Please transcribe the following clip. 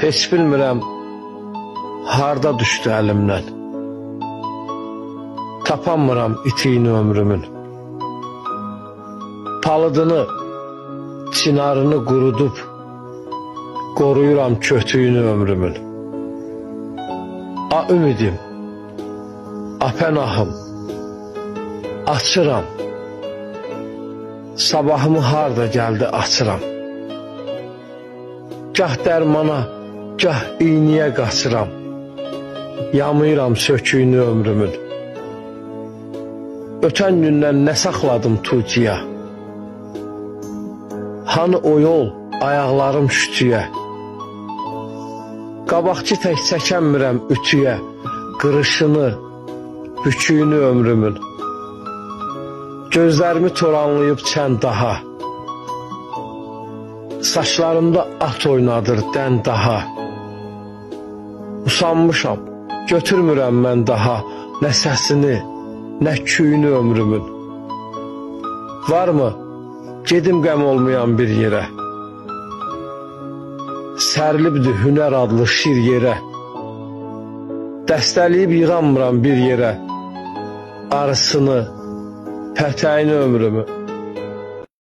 Heç bilmirəm harda düşdü əlimdən. Tapanmıram itiyini ömrümün. Palıdını, çinarını qurudub qoruyuram kötüyünü ömrümün. A ümidim, a pənahım, açıram. Sabahımı harda gəldi açıram. Gah dərmana, gah iğniyə qaçıram. Yamayıram söküyünü ömrümün. Ötən gündən nə saxladım tuğciyə? Hanı o yol, ayaqlarım şütüyə? Qabaqçı tək çəkənmirəm ütüyə, qırışını, büküyünü ömrümün. Gözlərimi toranlayıb çən daha. Saçlarımda at oynadır dən daha. Usanmışam, götürmürəm mən daha nə səsini, nə küyünü ömrümün. Varmı, gedim qəm olmayan bir yerə? Sərilibdir hünər adlı şir yerə. Dəstəliyib yığanmıram bir yerə. Arısını, pətəyini ömrümü.